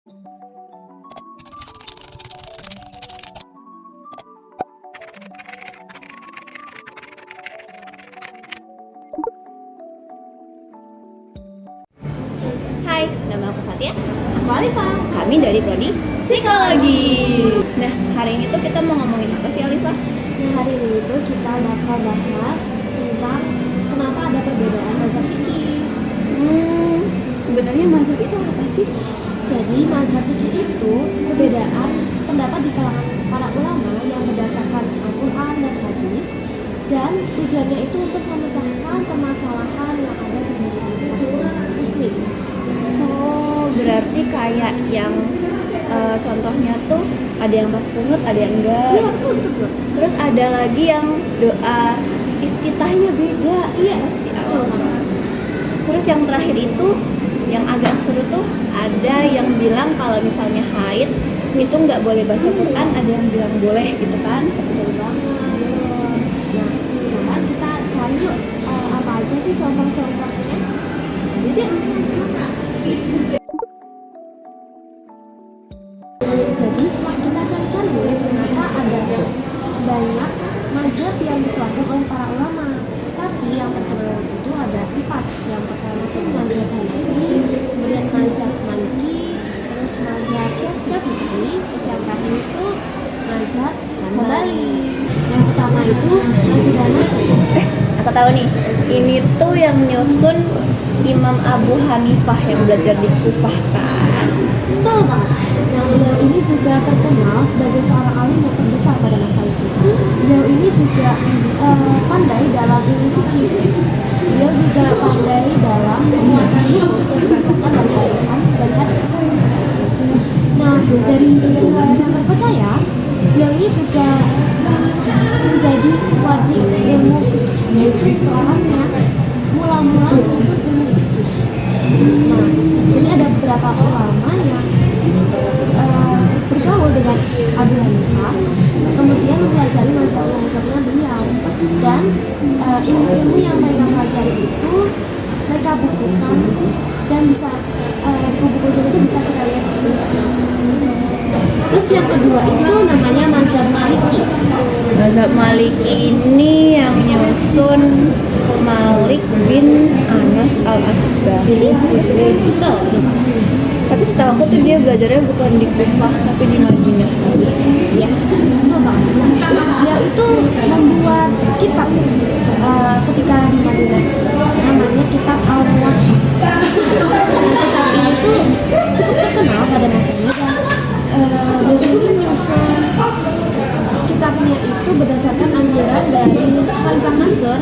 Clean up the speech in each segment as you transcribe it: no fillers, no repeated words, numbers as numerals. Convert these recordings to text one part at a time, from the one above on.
Hai, nama aku Fatia. Aku Alifa. Kami dari Prodi Psikologi. Nah, hari ini tuh kita mau ngomongin apa sih, Alifa? Nah, hari ini itu kita bakal bahas tentang kenapa ada perbedaan mazhab fikih. Sebenarnya mazhab itu apa sih? Jadi mazhab fikih itu perbedaan pendapat di kalangan para ulama yang berdasarkan Al-Quran dan hadis, dan tujuannya itu untuk memecahkan permasalahan yang ada di masyarakat Muslim. Oh, berarti kayak yang contohnya tuh ada yang pakai kunut, ada yang enggak. Iya, betul. Terus ada lagi yang doa iftitahnya beda. Iya, pasti betul. Terus yang terakhir itu yang agak seru tuh ada yang bilang kalau misalnya haid itu nggak boleh baca Quran, ada yang bilang boleh gitu kan? Betul banget. Nah, sekarang kita cari yuk apa aja sih contoh-contohnya. Jadi setelah kita cari-cari nih, ternyata ada banyak mazhab yang dikeluarkan oleh para ulama. Tapi yang terkenal itu ada 4. Yang pertama itu mazhab Hanafi, kemudian mazhab Maliki, terus mazhab Syafi'i, terus yang terakhir itu mazhab Hambali. Yang pertama itu mazhab Hanafi. Aku tahu nih, ini tuh yang nyusun Imam Abu Hanifah yang belajar di Kufah kan? Betul banget. Nah, beliau ini juga terkenal sebagai seorang alim yang terbesar pada masa itu. Beliau ini juga pandai dalam ilmu fikih. Beliau juga pandai dalam menguatkan hukum yang berdasarkan dari Al-Quran dan hadis. Nah, dari riwayat yang terpercaya, beliau ini juga menjadi wadi ilmu fikih, yaitu seorang yang mula-mula menyusun ilmu fikih. Nah, jadi ada beberapa ulama yang bergaul dengan Abu Hanifah, kemudian mempelajari mazhab-mazhabnya beliau, dan ilmu-ilmu yang mereka pelajari itu mereka bukukan, dan bisa buku-buku itu bisa kita lihat di sana. Terus yang kedua itu namanya mazhab Maliki. Mazhab Maliki ini yang nyusun Malik bin Anas al-Asbahi. Betul. Tapi setahu aku tuh dia belajarnya bukan di Kufah tapi di Madinah. Ya, betul banget. Dia itu membuat kitab ketika di Madinah, namanya kitab Al-Muwatta. Kitab ini tuh cukup terkenal pada masanya, dan beliau ini menyusun kitabnya itu berdasarkan anjuran dari Khalifah Mansur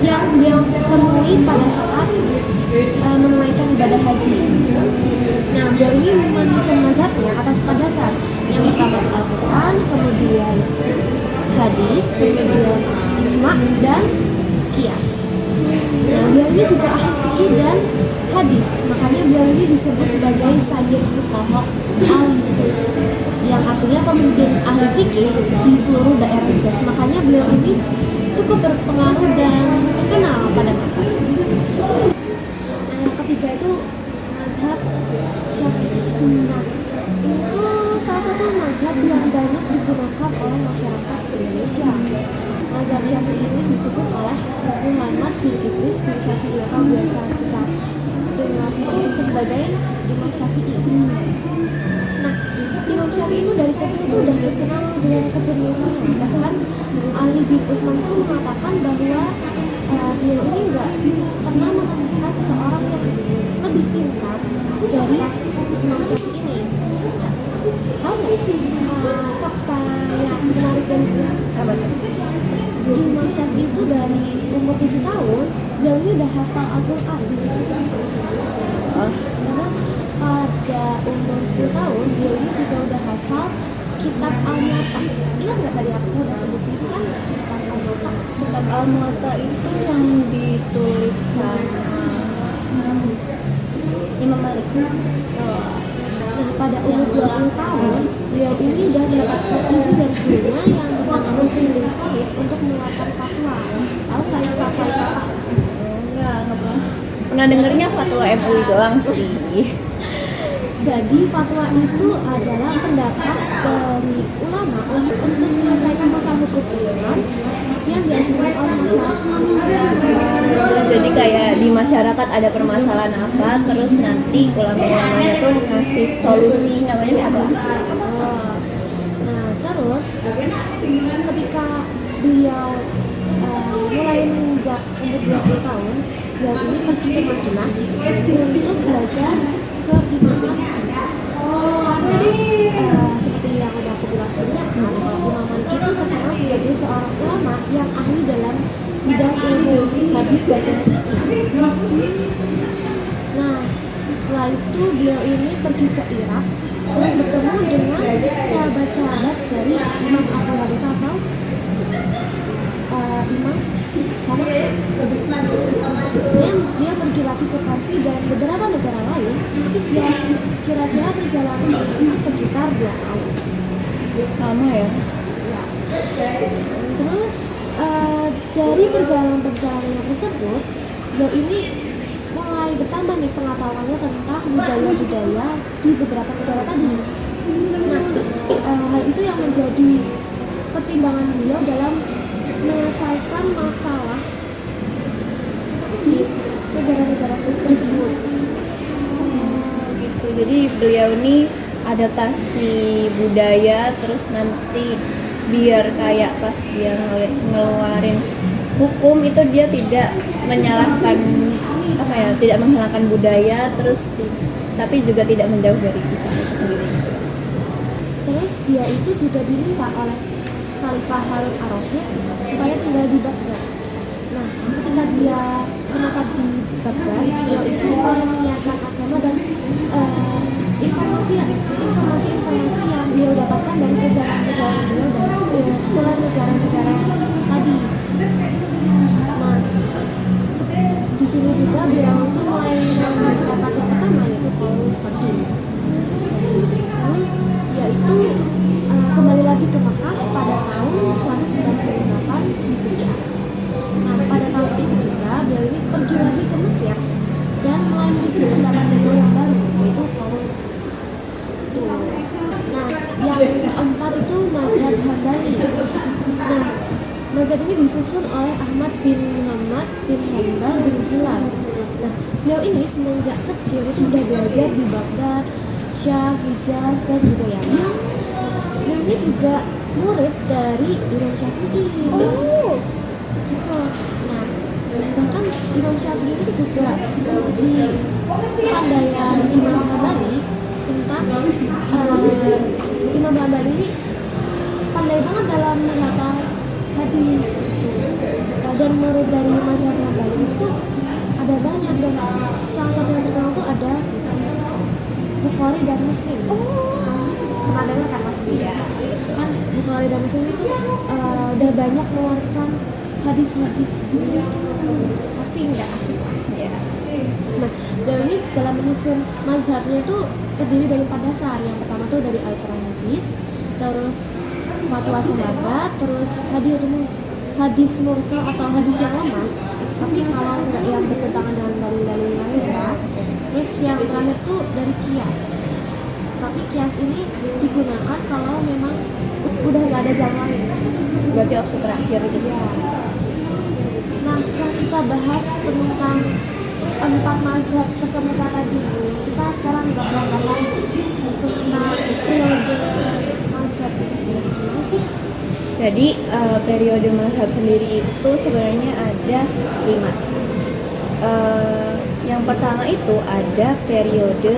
yang beliau temui pada saat menunaikan ibadah haji. Nah, beliau ini menyusun mazhabnya atas 4 dasar. Yang pertama Al-Quran, kemudian hadis, kemudian ijma, dan qiyas. Nah, beliau ini juga ahli fikih dan hadis. Makanya beliau ini disebut sebagai Sayyid Fuqaha al-Hijaz, yang artinya pemimpin ahli fikih di seluruh daerah Hijaz. Makanya beliau ini cukup berpengaruh dan terkenal pada masa itu. Nah, yang ketiga itu mazhab Syafi'i. Nah, itu salah satu mazhab yang banyak digunakan oleh masyarakat Indonesia. Mazhab Syafi'i ini disusun oleh Muhammad bin Idris bin Syafi'i, atau biasa kita dengar itu sebagai Imam Syafi'i. Nah, Imam Syafi'i itu dari kecil tuh udah terkenal dengan keseriusannya. Bahkan Ali bin Utsman tuh mengatakan bahwa beliau ini nggak pernah menemukan seseorang yang lebih pintar dari Imam Syafi'i ini. Nah, tahu nggak sih fakta yang menarik dari beliau? Imam Syafi'i itu dari umur 7 tahun, beliau ini udah hafal Al-Quran. Terus pada umur 10 tahun, beliau ini juga udah hafal kitab Al-Muwatta. Ingat nggak tadi aku udah sebutin kan kitab Al-Muwatta? Kitab Al-Muwatta itu yang ditulis sama Imam Malik. Nah, pada umur 20 tahun, beliau ini udah mendapatkan izin dari gurunya yang bernama Muslim bin Khalid untuk mengeluarkan fatwa. Tahu nggak fatwa itu apa? Enggak pernah. Pernah dengernya fatwa MUI doang sih. Jadi fatwa itu adalah pendapat dari ulama untuk menyelesaikan masalah hukum Islam yang diajukan oleh masyarakat. Jadi kayak di masyarakat ada permasalahan apa, terus nanti ulama-ulamanya tuh ngasih solusi, namanya apa? Nah, terus ketika beliau mulai menginjak umur 20 tahun, beliau ini pergi ke Madinah untuk belajar keimaman. Karena seperti yang udah aku bilang sebelumnya kan, Imam Malik itu terkenal sebagai seorang ulama yang ahli dalam bidang ilmu hadis dan fikih. Nah, setelah itu beliau ini pergi ke Irak dan bertemu dengan sahabat-sahabat dari Imam Abu Hanifah atau Imam Hanafi. Dia pergi lagi ke Parsi dan beberapa negara lain yang kira-kira perjalanan itu sekitar 2 tahun. Lama ya? Ya. Terus dari perjalanan tersebut, beliau ini mulai bertambah nih pengetahuannya tentang budaya-budaya di beberapa negara tadi. Nah, hal itu yang menjadi pertimbangan beliau dalam menyelesaikan masalah di negara-negara tersebut. Gitu. Jadi beliau ini adaptasi budaya, terus nanti biar kayak pas dia ngeluarin hukum itu dia tidak menyalahkan tidak menghilangkan budaya, terus tapi juga tidak menjauh dari Islam itu sendiri. Terus dia itu juga diminta oleh Khalifah Harun ar-Rasyid supaya tinggal di Baghdad. Nah, ketika dia menetap di Baghdad, beliau itu mulai menyiarkan agama dan informasi yang beliau dapatkan dari perjalanan beliau ke negara-negara tadi. Nah, di sini juga beliau itu mulai mengambil pendapat yang pertama, yaitu qaul qadim. Terus dia itu kembali lagi ke Mekah pada tahun 198 Hijriah. Nah, pada tahun itu juga beliau ini pergi lagi ke Mesir dan mulai menyusun pendapat beliau yang baru, yaitu qaul qadim. Nah, yang keempat itu mazhab Hambali. Nah, mazhab ini disusun oleh Ahmad bin Muhammad bin Hanbal bin Hilal. Nah, beliau ini semenjak kecil itu udah belajar di Baghdad, Syam, Hijaz, dan juga Yaman. Beliau ini juga murid dari Imam Syafi'i. Gitu. Nah, bahkan Imam Syafi'i itu juga menguji kepandaian Imam Hambali tentang Imam Hambali ini pandai banget dalam menghafal hadis gitu. Dan murid dari mazhab Hambali itu ada banyak, dan salah satu yang terkenal tuh ada Bukhari dan Muslim. Pernah dengar kan pasti ya? Kan Bukhari dan Muslim itu udah banyak mengeluarkan hadis-hadis, pasti nggak asik lah ya. Nah, beliau ini dalam menyusun mazhabnya itu terdiri dari 4 dasar. Yang pertama tuh dari Al-Quran hadis, terus fatwa sahabat, terus hadis mursal atau hadis yang lemah, tapi kalau nggak yang bertentangan dengan dalil-dalil lain ya. Terus yang terakhir tuh dari kias, tapi kias ini digunakan kalau memang udah nggak ada jalan lain, Berarti opsi terakhir gitu ya. Nah, setelah kita bahas tentang 4 mazhab terkemuka tadi, kita sekarang bakal bahas tentang periode mazhab itu sendiri. Gimana sih? Jadi periode mazhab sendiri itu sebenarnya ada 5. Yang pertama itu ada periode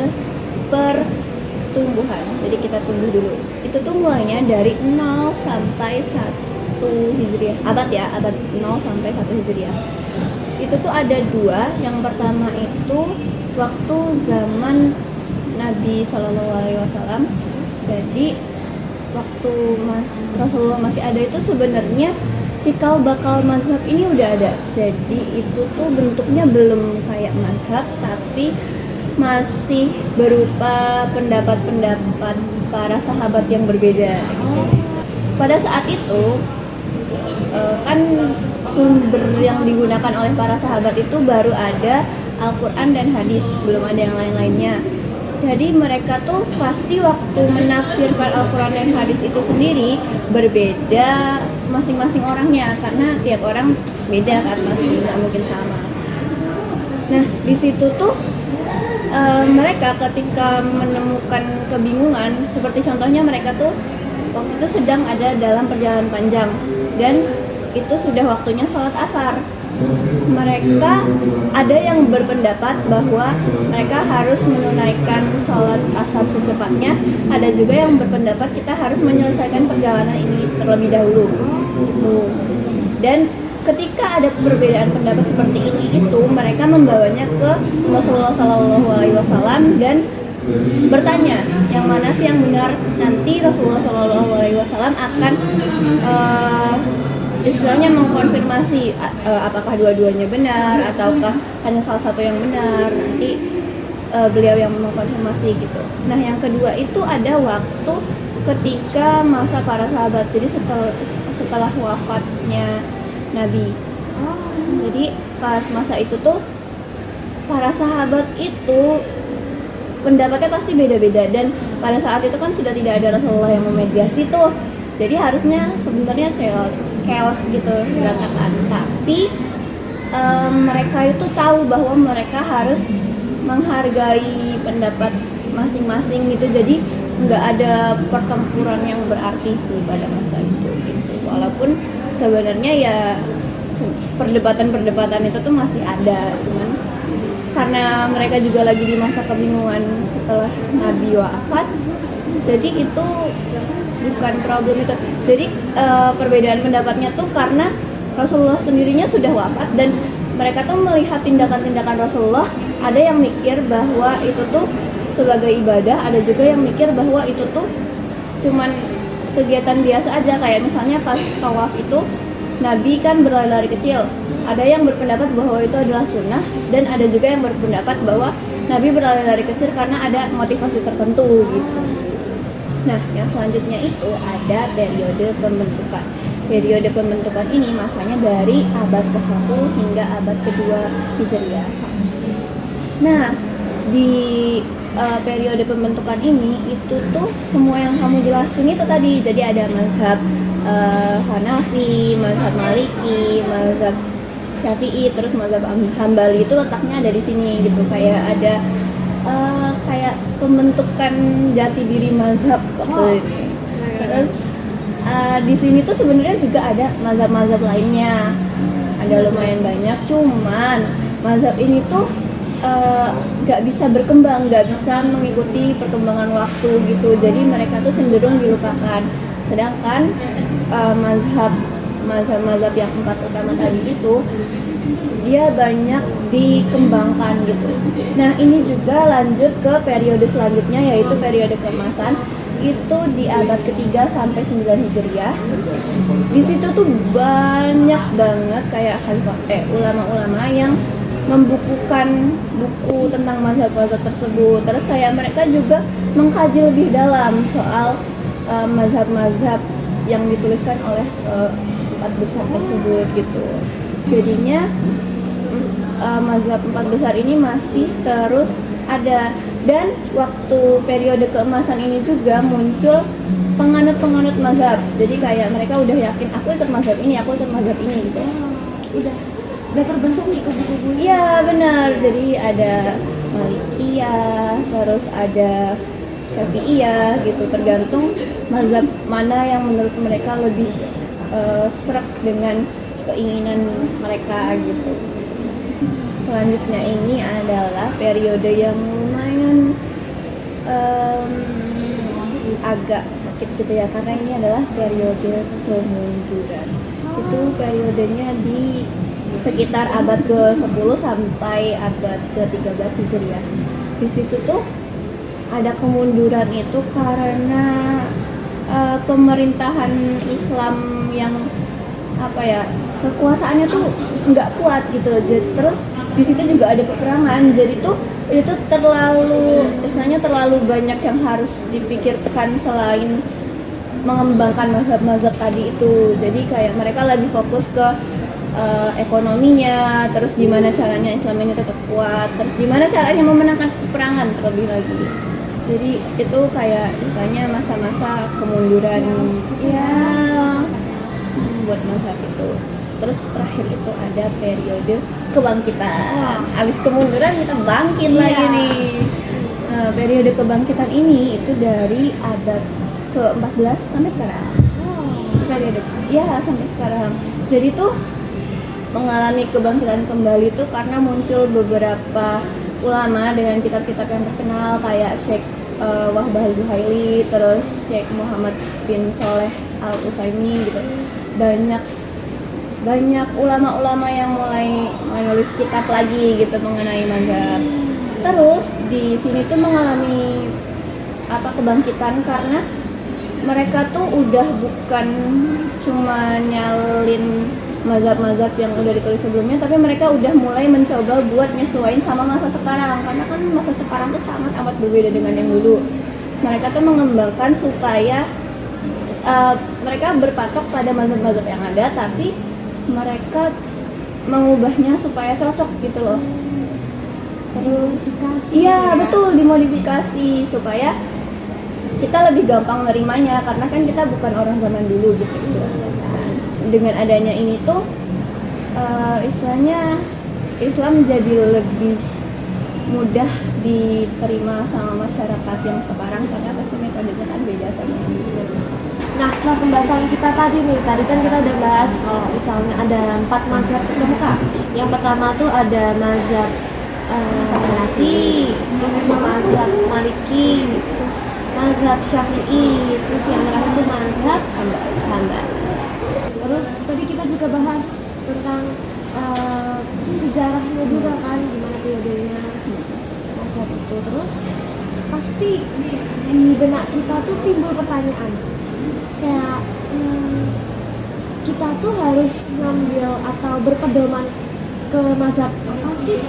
pertumbuhan. Jadi kita tunggu dulu. Itu tuh mulainya dari 0 sampai 1 Hijriah. Abad 0 sampai 1 Hijriah. Itu tuh ada 2. Yang pertama itu waktu zaman Nabi SAW. Jadi waktu Rasulullah masih ada itu sebenarnya cikal bakal mazhab ini udah ada. Jadi itu tuh bentuknya belum kayak mazhab, tapi masih berupa pendapat-pendapat para sahabat yang berbeda. Pada saat itu kan sumber yang digunakan oleh para sahabat itu baru ada Al-Quran dan hadis, belum ada yang lain-lainnya. Jadi mereka tuh pasti waktu menafsirkan Al-Quran dan hadis itu sendiri berbeda masing-masing orangnya, karena tiap orang beda kan, pasti nggak mungkin sama. Nah di situ tuh mereka ketika menemukan kebingungan, seperti contohnya mereka tuh waktu itu sedang ada dalam perjalanan panjang dan itu sudah waktunya sholat asar. Mereka ada yang berpendapat bahwa mereka harus menunaikan sholat asar secepatnya, ada juga yang berpendapat kita harus menyelesaikan perjalanan ini terlebih dahulu gitu. Dan ketika ada perbedaan pendapat seperti ini itu mereka membawanya ke Rasulullah SAW dan bertanya yang mana sih yang benar. Nanti Rasulullah SAW akan istilahnya mengkonfirmasi apakah dua-duanya benar ataukah hanya salah satu yang benar. Nanti beliau yang mengkonfirmasi gitu. Nah yang kedua itu ada waktu ketika masa para sahabat, jadi setelah wafatnya Nabi. Jadi pas masa itu tuh para sahabat itu pendapatnya pasti beda-beda, dan pada saat itu kan sudah tidak ada Rasulullah yang memediasi tuh. Jadi harusnya sebenarnya chaos gitu berantakan. Tapi mereka itu tahu bahwa mereka harus menghargai pendapat masing-masing gitu. Jadi nggak ada pertempuran yang berarti sih pada masa itu gitu. Walaupun sebenarnya ya perdebatan-perdebatan itu tuh masih ada, cuman karena mereka juga lagi di masa kebingungan setelah Nabi wafat, jadi itu bukan problem itu. Jadi perbedaan pendapatnya tuh karena Rasulullah sendirinya sudah wafat dan mereka tuh melihat tindakan-tindakan Rasulullah, ada yang mikir bahwa itu tuh sebagai ibadah, ada juga yang mikir bahwa itu tuh cuman kegiatan biasa aja. Kayak misalnya pas tawaf itu Nabi kan berlari-lari kecil, ada yang berpendapat bahwa itu adalah sunnah, dan ada juga yang berpendapat bahwa Nabi berlari-lari kecil karena ada motivasi tertentu gitu. Nah, yang selanjutnya itu ada periode pembentukan. Periode pembentukan ini masanya dari abad ke-1 hingga abad ke-2 Hijriah. Nah, di periode pembentukan ini itu tuh semua yang kamu jelasin itu tadi. Jadi ada mazhab Hanafi, mazhab Maliki, mazhab Syafi'i, terus mazhab Hambali itu letaknya ada di sini gitu. Kayak ada kayak pembentukan jati diri mazhab waktu ini. Terus di sini tuh sebenarnya juga ada mazhab-mazhab lainnya, ada lumayan banyak. Cuman mazhab ini tuh nggak bisa berkembang, nggak bisa mengikuti perkembangan waktu gitu. Jadi mereka tuh cenderung dilupakan. Sedangkan mazhab yang 4 utama tadi itu dia banyak dikembangkan gitu. Nah ini juga lanjut ke periode selanjutnya, yaitu periode keemasan. Itu di abad ke-3 sampai 9 Hijriah. Di situ tuh banyak banget kayak ulama-ulama yang membukukan buku tentang mazhab-mazhab tersebut. Terus kayak mereka juga mengkaji lebih dalam soal mazhab-mazhab yang dituliskan oleh 4 besar tersebut gitu. Jadinya mazhab 4 besar ini masih terus ada. Dan waktu periode keemasan ini juga muncul penganut-penganut mazhab. Jadi kayak mereka udah yakin, aku ikut mazhab ini, aku ikut mazhab ini gitu. Udah terbentuk nih kubu-kubu. Iya benar. Jadi ada Malikiyah, terus ada Syafi'iyah gitu. Tergantung mazhab mana yang menurut mereka lebih serak dengan keinginan mereka gitu. Selanjutnya ini adalah periode yang lumayan agak sakit gitu ya, karena ini adalah periode kemunduran. Itu periodenya di sekitar abad ke-10 sampai abad ke-13 Hijriah. Di situ tuh ada kemunduran itu karena pemerintahan Islam yang kekuasaannya tuh nggak kuat gitu. Terus di situ juga ada peperangan. Jadi tuh itu terlalu banyak yang harus dipikirkan selain mengembangkan mazhab-mazhab tadi itu. Jadi kayak mereka lebih fokus ke ekonominya, terus gimana caranya Islam ini tetap kuat, terus gimana caranya memenangkan peperangan terlebih lagi. Jadi itu kayak misalnya masa-masa kemunduran ya buat mazhab itu. Terus terakhir itu ada periode kebangkitan. Abis kemunduran kita bangkit lagi nih. Nah, periode kebangkitan ini itu dari abad ke-14 sampai sekarang. Periode ya sampai sekarang. Jadi tuh mengalami kebangkitan kembali tuh karena muncul beberapa ulama dengan kitab-kitab yang terkenal kayak Syekh Wahbah Zuhaili, terus Syekh Muhammad bin Shalih Al Utsaimin gitu. Banyak ulama-ulama yang mulai menulis kitab lagi gitu mengenai mazhab. Terus di sini tuh mengalami kebangkitan karena mereka tuh udah bukan cuma nyalin mazhab-mazhab yang udah ditulis sebelumnya, tapi mereka udah mulai mencoba buat nyesuaiin sama masa sekarang, karena kan masa sekarang tuh sangat amat berbeda dengan yang dulu. Mereka tuh mengembangkan supaya mereka berpatok pada mazhab-mazhab yang ada, tapi mereka mengubahnya supaya cocok gitu loh. Dimodifikasi. Iya betul, dimodifikasi supaya kita lebih gampang nerimanya, karena kan kita bukan orang zaman dulu gitu istilahnya. Dengan adanya ini tuh istilahnya Islam jadi lebih mudah diterima sama masyarakat yang sekarang karena pasti metodenya kan beda sama yang dulu. Nah, setelah pembahasan kita tadi kan kita udah bahas kalau misalnya ada 4 mazhab terkemuka. Yang pertama tuh ada mazhab Hanafi, terus mazhab Maliki, terus mazhab Syafi'i, terus yang terakhir itu mazhab Hambali. Terus tadi kita juga bahas tentang sejarahnya juga kan, gimana periodenya mazhab itu. Terus pasti di benak kita tuh timbul pertanyaan kayak kita tuh harus ngambil atau berpedoman ke mazhab apa sih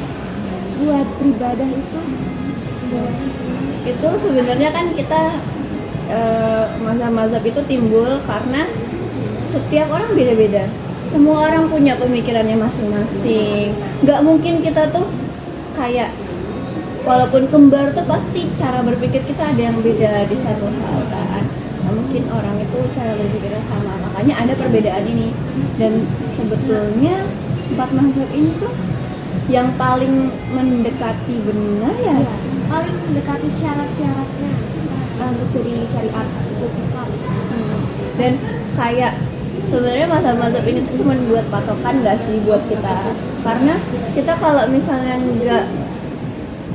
buat beribadah itu? Itu sebenarnya kan kita mazhab-mazhab itu timbul karena setiap orang beda-beda. Semua orang punya pemikirannya masing-masing. Gak mungkin kita tuh kayak walaupun kembar tuh pasti cara berpikir kita ada yang beda di satu hal kan. Gak mungkin orang itu cara berpikirnya sama. Makanya ada perbedaan ini. Dan sebetulnya 4 mazhab ini tuh yang paling mendekati benar ya, paling mendekati syarat-syaratnya untuk jadi syariat untuk Islam. Dan kayak sebenarnya mazhab-mazhab ini tuh cuma buat patokan nggak sih buat kita, karena kita kalau misalnya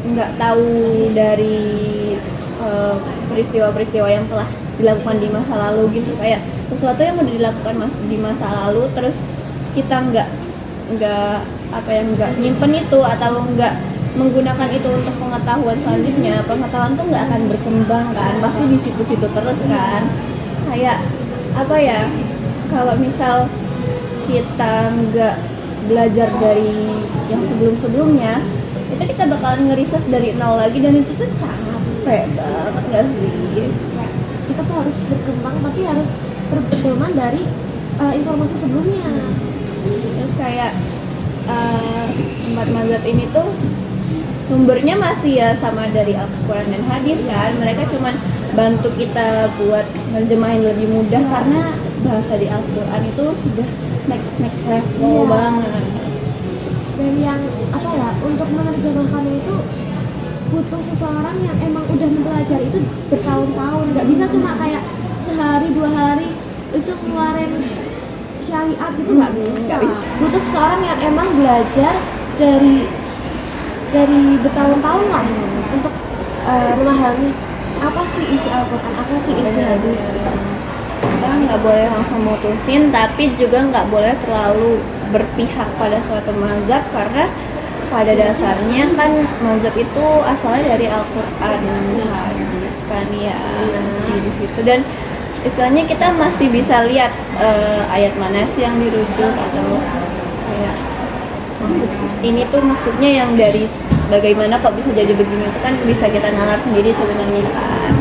nggak tahu dari peristiwa-peristiwa yang telah dilakukan di masa lalu gitu, kayak sesuatu yang udah dilakukan di masa lalu terus kita nggak nyimpen itu atau nggak menggunakan itu untuk pengetahuan selanjutnya, pengetahuan tuh nggak akan berkembang kan, pasti di situ-situ terus kan. Kayak kalau misal kita nggak belajar dari yang sebelum-sebelumnya, itu kita bakalan ngeriset dari nol lagi, dan itu tuh capek banget nggak sih? Kita tuh harus berkembang tapi harus berpedoman dari informasi sebelumnya. Terus kayak 4 mazhab ini tuh sumbernya masih ya sama dari Al-Quran dan hadis kan. Mereka cuman bantu kita buat nerjemahin lebih mudah karena bahasa di Al-Quran itu sudah next level banget. Dan yang untuk menerjemahkannya itu butuh seseorang yang emang udah mempelajari itu bertahun-tahun. Nggak bisa cuma kayak sehari 2 hari terus ngeluarin syariat gitu, nggak bisa. Butuh seseorang yang emang belajar dari bertahun-tahun lah untuk memahami apa sih isi Al-Quran, apa sih isi hadis gitu. Kita nggak boleh langsung mutusin, tapi juga nggak boleh terlalu berpihak pada suatu mazhab, karena pada dasarnya kan mazhab itu asalnya dari Al-Quran hadis kan ya, di situ. Dan istilahnya kita masih bisa lihat ayat mana sih yang dirujuk, atau kayak ini tuh maksudnya yang dari bagaimana kok bisa jadi begini, itu kan bisa kita nalar sendiri sebenarnya kan.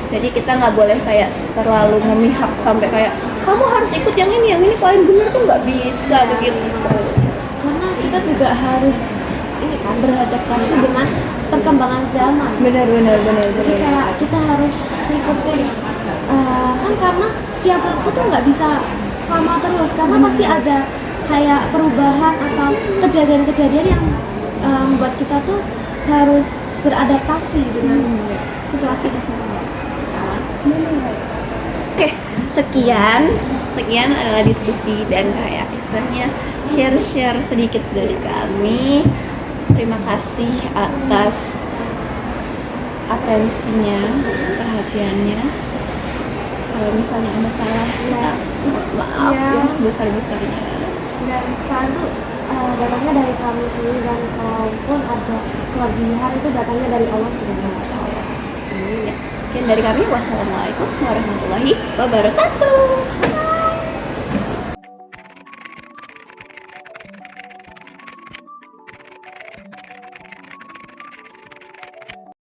Jadi kita nggak boleh kayak terlalu memihak sampai kayak kamu harus ikut yang ini paling benar, tuh nggak bisa begitu. Karena kita juga harus kan, beradaptasi dengan perkembangan zaman. Benar. Jadi kayak kita harus ngikutin kan, karena setiap waktu tuh nggak bisa sama terus, karena pasti ada kayak perubahan atau kejadian-kejadian yang membuat kita tuh harus beradaptasi dengan situasi tersebut. Oke, sekian adalah diskusi dan kayak istilahnya share sedikit dari kami. Terima kasih atas atensinya, perhatiannya. Kalau misalnya ada salah, ya maaf Ya. yang sebesar-besarnya. Dan kesalahan tuh datangnya dari kami sendiri, dan kalaupun ada kelebihan itu datangnya dari Allah Subhanahu wa Ta'ala. Ya, sekian dari kami. Wassalamualaikum warahmatullahi wabarakatuh.